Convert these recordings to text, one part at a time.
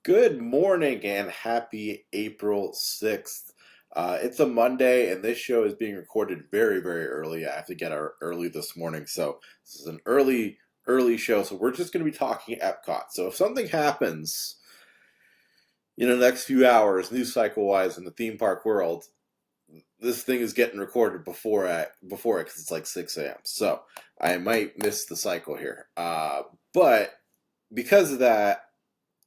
Good morning and happy April 6th. It's a Monday and this show is being recorded very, very early. I have to get out early this morning, so this is an early show. So we're just going to be talking Epcot. So if something happens in the next few hours, news cycle wise, in the theme park world, this thing is getting recorded before it because it's like 6 a.m. So I might miss the cycle here. But because of that,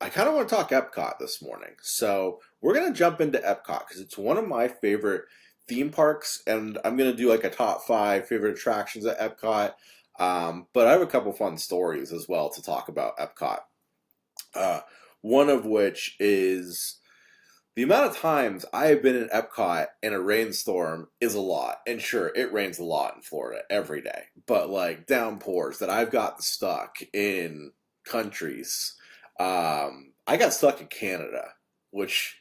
I kind of want to talk Epcot this morning. So we're going to jump into Epcot because it's one of my favorite theme parks, and I'm going to do like a top five favorite attractions at Epcot. But I have a couple fun stories as well to talk about Epcot. Uh, one of which is the amount of times I have been in Epcot in a rainstorm is a lot. And sure, it rains a lot in Florida every day. But like downpours that I've gotten stuck in countries. I got stuck in Canada, which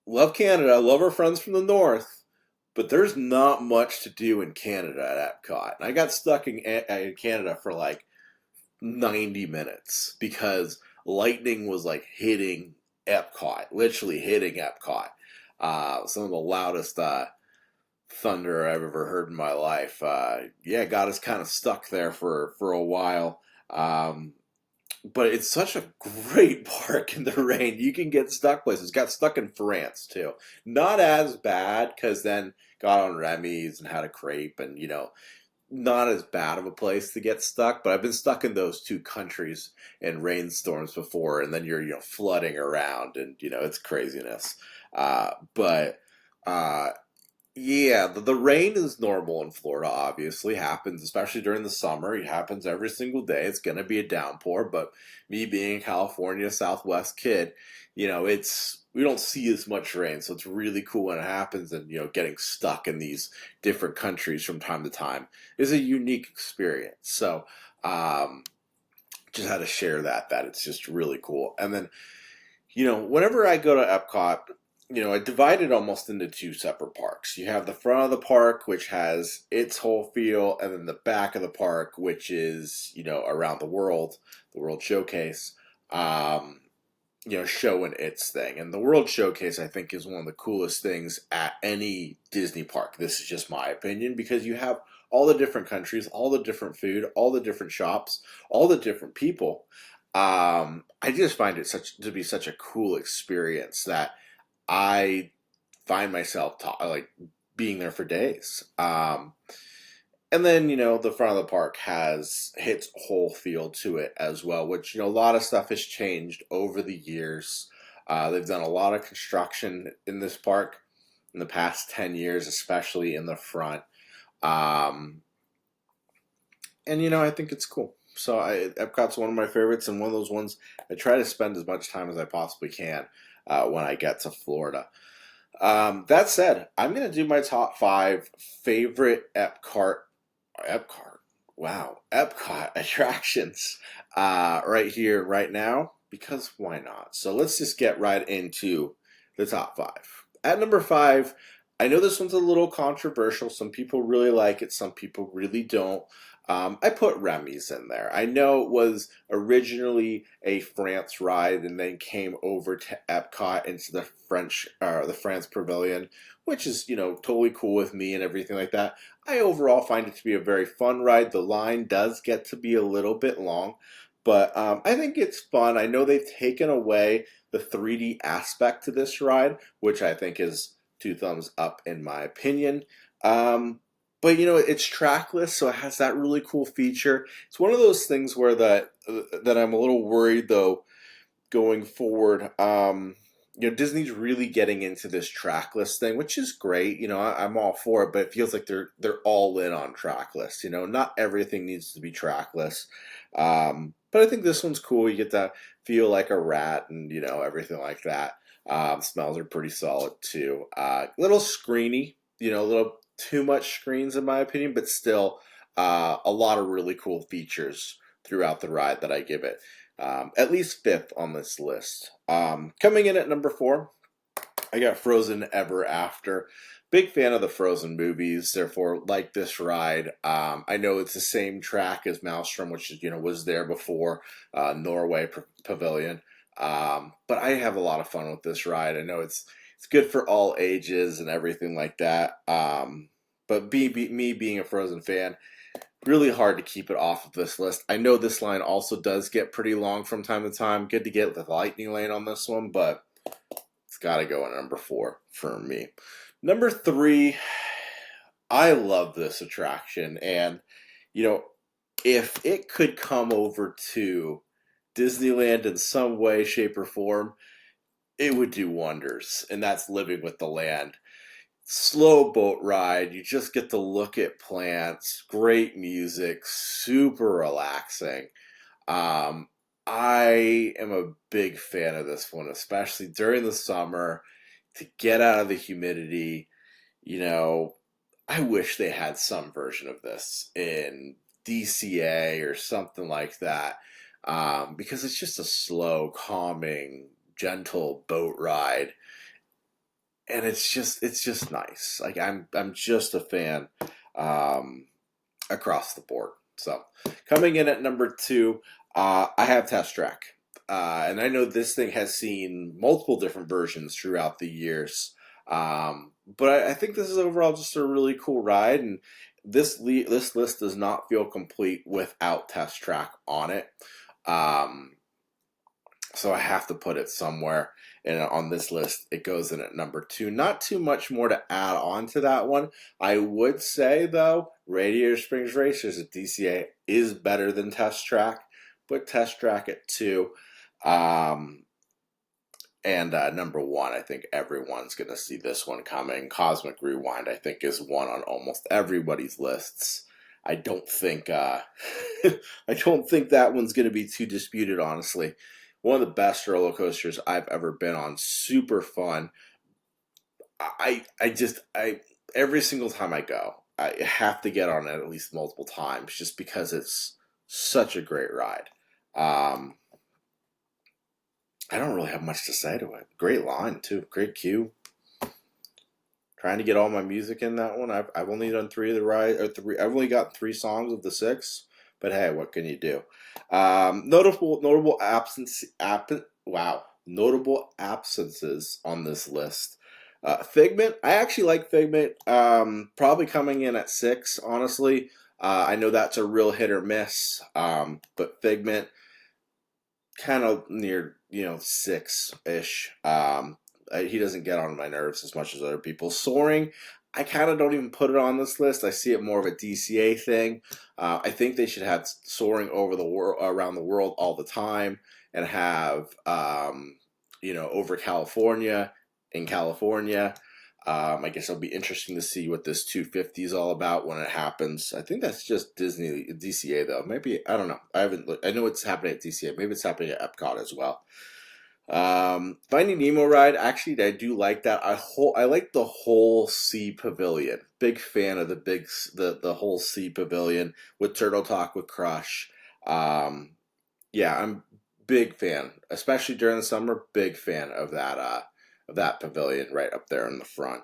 love Canada, love our friends from the north, but there's not much to do in Canada at Epcot. And I got stuck in Canada for like 90 minutes because lightning was like hitting Epcot, literally hitting Epcot. Some of the loudest thunder I've ever heard in my life. Yeah, got us kind of stuck there for a while. But it's such a great park in the rain. You can get stuck places. Got stuck in France too. Not as bad because then got on Remy's and had a crepe and not as bad of a place to get stuck. But I've been stuck in those two countries in rainstorms before, and then you're flooding around and it's craziness. But yeah, the rain is normal in Florida, obviously. Happens, especially during the summer. It happens every single day. It's going to be a downpour, but me being a California Southwest kid, we don't see as much rain, so it's really cool when it happens. And, getting stuck in these different countries from time to time is a unique experience. So, just had to share that it's just really cool. And then whenever I go to Epcot, I divide it almost into two separate parks. You have the front of the park, which has its whole feel, and then the back of the park, which is, around the World Showcase, showing its thing. And the World Showcase, I think, is one of the coolest things at any Disney park. This is just my opinion, because you have all the different countries, all the different food, all the different shops, all the different people. I just find it to be such a cool experience that I find myself like being there for days. And then the front of the park has its whole feel to it as well, which a lot of stuff has changed over the years. They've done a lot of construction in this park in the past 10 years, especially in the front. Um, and I think it's cool. So Epcot's one of my favorites, and one of those ones I try to spend as much time as I possibly can when I get to Florida. That said, I'm gonna do my top five favorite Epcot, wow, Epcot attractions right here, right now, because why not? So let's just get right into the top five. At number five, I know this one's a little controversial. Some people really like it, some people really don't. I put Remy's in there. I know it was originally a France ride and then came over to Epcot into the France Pavilion, which is totally cool with me and everything like that. I overall find it to be a very fun ride. The line does get to be a little bit long, but I think it's fun. I know they've taken away the 3D aspect to this ride, which I think is two thumbs up in my opinion. But it's trackless, so it has that really cool feature. It's one of those things where that I'm a little worried though going forward. Disney's really getting into this trackless thing, which is great. I'm all for it, but it feels like they're all in on trackless. Not everything needs to be trackless. But I think this one's cool. You get to feel like a rat and everything like that. Smells are pretty solid too. Little screeny, a little too much screens in my opinion, but still a lot of really cool features throughout the ride that I give it. At least fifth on this list. Coming in at number four, I got Frozen Ever After. Big fan of the Frozen movies, therefore like this ride. I know it's the same track as Maelstrom, which was there before Norway Pavilion. But I have a lot of fun with this ride. I know it's good for all ages and everything like that. But me being a Frozen fan, really hard to keep it off of this list. I know this line also does get pretty long from time to time. Good to get the lightning lane on this one, but it's got to go at number 4 for me. Number 3, I love this attraction, and you know, if it could come over to Disneyland in some way, shape, or form, it would do wonders. And that's Living with the Land. Slow boat ride. You just get to look at plants. Great music. Super relaxing. Um, I am a big fan of this one, especially during the summer to get out of the humidity. You know, I wish they had some version of this in DCA or something like that, because it's just a slow, calming, gentle boat ride, and it's just nice. Like I'm just a fan, um, across the board. So coming in at number 2, I have Test Track, and I know this thing has seen multiple different versions throughout the years. But I think this is overall just a really cool ride, and this list does not feel complete without Test Track on it. Um, so I have to put it somewhere. And on this list, it goes in at number 2. Not too much more to add on to that one. I would say, though, Radiator Springs Racers at DCA is better than Test Track. Put Test Track at 2. Um, and number 1, I think everyone's going to see this one coming. Cosmic Rewind, I think, is one on almost everybody's lists. I don't think I don't think that one's going to be too disputed, honestly. One of the best roller coasters I've ever been on. Super fun. I every single time I go, I have to get on it at least multiple times just because it's such a great ride. Um, I don't really have much to say to it. Great line too. Great cue. Trying to get all my music in that one. I've only done 3 of the ride or 3. I've only got 3 songs of the 6. But hey, what can you do? Notable notable absences on this list. Figment. I actually like Figment. Probably coming in at 6. Honestly, I know that's a real hit or miss. But Figment kind of near 6 ish. He doesn't get on my nerves as much as other people. Soaring, I kind of don't even put it on this list. I see it more of a DCA thing. I think they should have Soaring over the world, around the world all the time, and have over California in California. I guess it'll be interesting to see what this 250 is all about when it happens. I think that's just Disney DCA though. Maybe I don't know. I haven't. I know it's happening at DCA. Maybe it's happening at Epcot as well. Finding Nemo ride. Actually, I do like that. I like the whole sea pavilion. Big fan of the whole sea pavilion with Turtle Talk with Crush. Yeah, I'm big fan, especially during the summer. Big fan of that pavilion right up there in the front.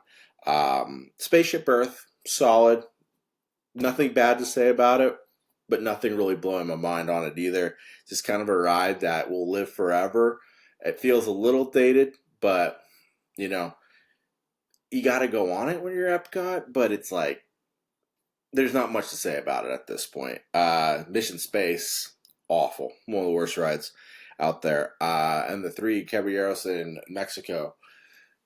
Spaceship Earth, solid. Nothing bad to say about it, but nothing really blowing my mind on it either. Just kind of a ride that will live forever. It feels a little dated, but you know, you got to go on it when you're Epcot. But it's like there's not much to say about it at this point. Mission Space, awful, one of the worst rides out there. And the 3 Caballeros in Mexico,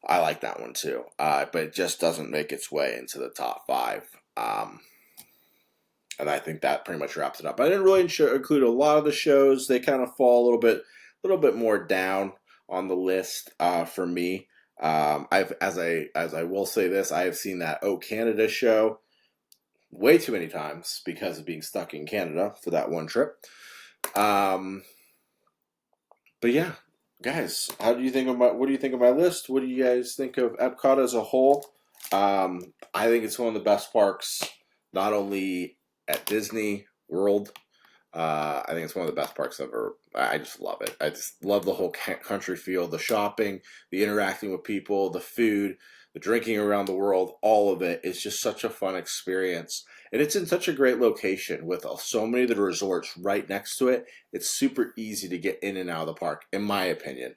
I like that one too, but it just doesn't make its way into the top 5. And I think that pretty much wraps it up. I didn't really include a lot of the shows. They kind of fall a little bit more down on the list for me. As I will say this, I have seen that Oh Canada show way too many times because of being stuck in Canada for that one trip. But yeah, guys, what do you think of my list? What do you guys think of Epcot as a whole? I think it's one of the best parks, not only at Disney World. I think it's one of the best parks ever. I just love it. I just love the whole country feel, the shopping, the interacting with people, the food, the drinking around the world, all of it is just such a fun experience. And it's in such a great location with so many of the resorts right next to it. It's super easy to get in and out of the park, in my opinion.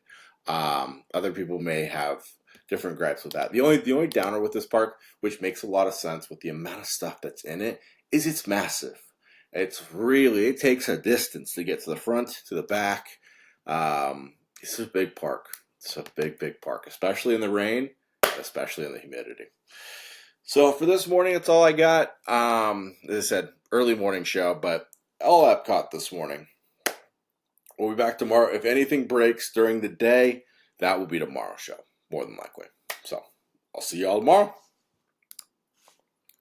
Other people may have different gripes with that. The only downer with this park, which makes a lot of sense with the amount of stuff that's in it, is it's massive. It takes a distance to get to the front, to the back. It's a big park. It's a big park, especially in the rain, especially in the humidity. So for this morning, that's all I got. As I said, early morning show, but all Epcot this morning. We'll be back tomorrow. If anything breaks during the day, that will be tomorrow's show, more than likely. So I'll see you all tomorrow.